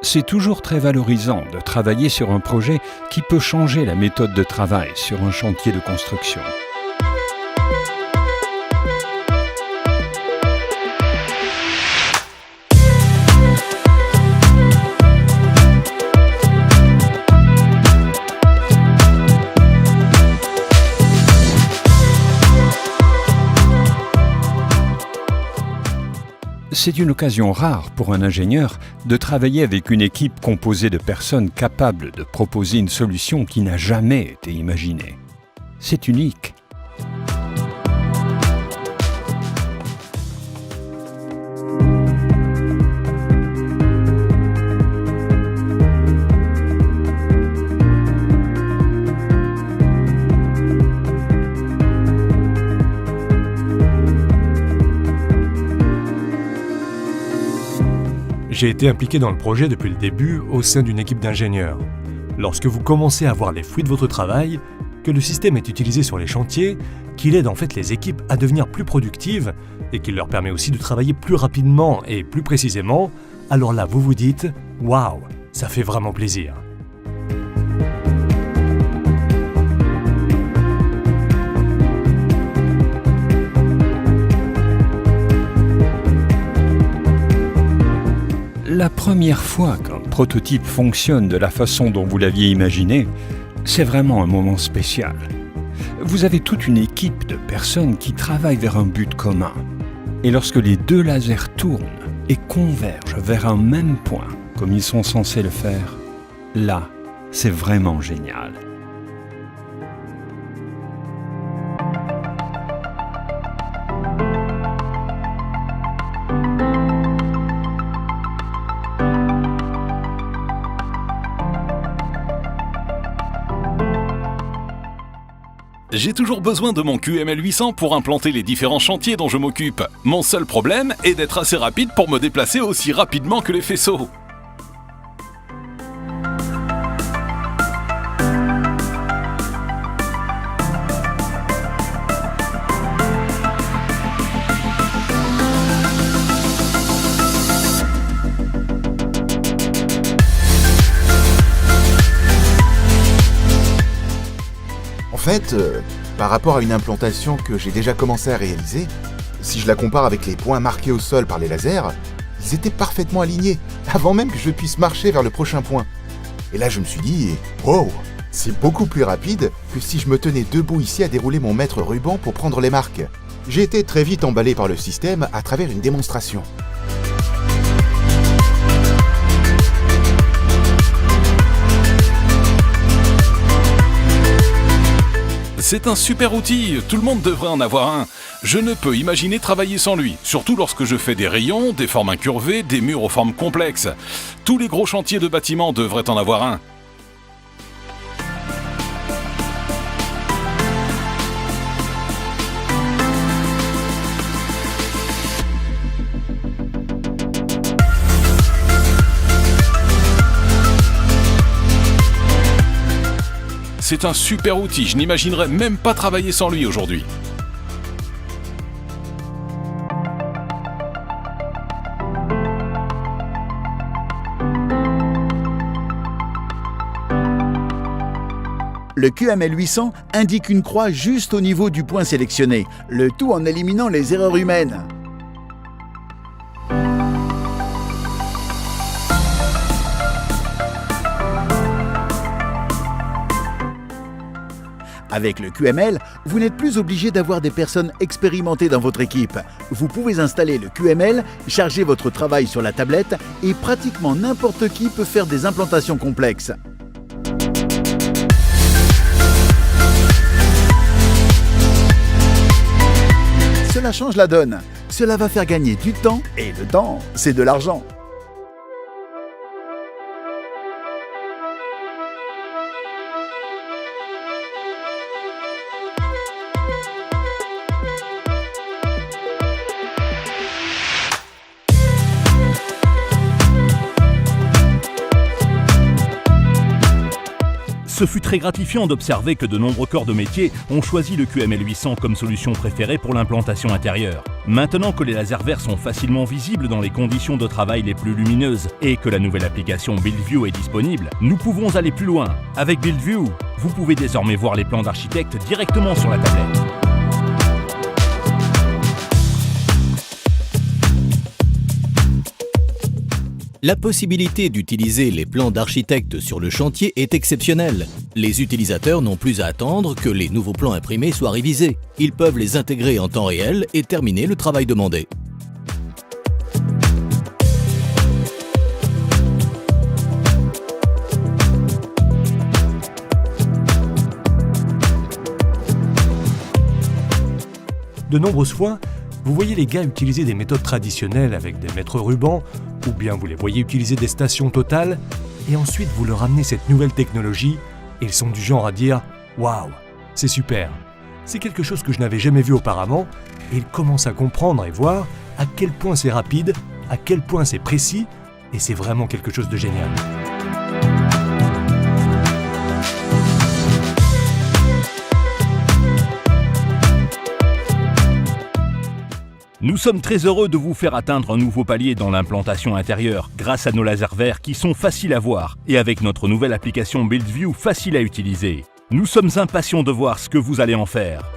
C'est toujours très valorisant de travailler sur un projet qui peut changer la méthode de travail sur un chantier de construction. C'est une occasion rare pour un ingénieur de travailler avec une équipe composée de personnes capables de proposer une solution qui n'a jamais été imaginée. C'est unique. J'ai été impliqué dans le projet depuis le début au sein d'une équipe d'ingénieurs. Lorsque vous commencez à voir les fruits de votre travail, que le système est utilisé sur les chantiers, qu'il aide en fait les équipes à devenir plus productives et qu'il leur permet aussi de travailler plus rapidement et plus précisément, alors là vous vous dites « Waouh, ça fait vraiment plaisir !» La première fois qu'un prototype fonctionne de la façon dont vous l'aviez imaginé, c'est vraiment un moment spécial. Vous avez toute une équipe de personnes qui travaillent vers un but commun. Et lorsque les deux lasers tournent et convergent vers un même point, comme ils sont censés le faire, là, c'est vraiment génial. J'ai toujours besoin de mon QML 800 pour implanter les différents chantiers dont je m'occupe. Mon seul problème est d'être assez rapide pour me déplacer aussi rapidement que les faisceaux. En fait, par rapport à une implantation que j'ai déjà commencé à réaliser, si je la compare avec les points marqués au sol par les lasers, ils étaient parfaitement alignés, avant même que je puisse marcher vers le prochain point. Et là je me suis dit, wow, c'est beaucoup plus rapide que si je me tenais debout ici à dérouler mon mètre ruban pour prendre les marques. J'ai été très vite emballé par le système à travers une démonstration. C'est un super outil, tout le monde devrait en avoir un. Je ne peux imaginer travailler sans lui, surtout lorsque je fais des rayons, des formes incurvées, des murs aux formes complexes. Tous les gros chantiers de bâtiments devraient en avoir un. C'est un super outil, je n'imaginerais même pas travailler sans lui aujourd'hui. Le QML 800 indique une croix juste au niveau du point sélectionné, le tout en éliminant les erreurs humaines. Avec le QML, vous n'êtes plus obligé d'avoir des personnes expérimentées dans votre équipe. Vous pouvez installer le QML, charger votre travail sur la tablette et pratiquement n'importe qui peut faire des implantations complexes. Cela change la donne. Cela va faire gagner du temps et le temps, c'est de l'argent. Ce fut très gratifiant d'observer que de nombreux corps de métier ont choisi le QML 800 comme solution préférée pour l'implantation intérieure. Maintenant que les lasers verts sont facilement visibles dans les conditions de travail les plus lumineuses et que la nouvelle application BuildView est disponible, nous pouvons aller plus loin. Avec BuildView, vous pouvez désormais voir les plans d'architecte directement sur la tablette. La possibilité d'utiliser les plans d'architecte sur le chantier est exceptionnelle. Les utilisateurs n'ont plus à attendre que les nouveaux plans imprimés soient révisés. Ils peuvent les intégrer en temps réel et terminer le travail demandé. De nombreuses fois, vous voyez les gars utiliser des méthodes traditionnelles avec des mètres rubans, ou bien vous les voyez utiliser des stations totales, et ensuite vous leur amenez cette nouvelle technologie, et ils sont du genre à dire « Waouh, c'est super !» C'est quelque chose que je n'avais jamais vu auparavant, et ils commencent à comprendre et voir à quel point c'est rapide, à quel point c'est précis, et c'est vraiment quelque chose de génial. Nous sommes très heureux de vous faire atteindre un nouveau palier dans l'implantation intérieure grâce à nos lasers verts qui sont faciles à voir et avec notre nouvelle application BuildView facile à utiliser. Nous sommes impatients de voir ce que vous allez en faire.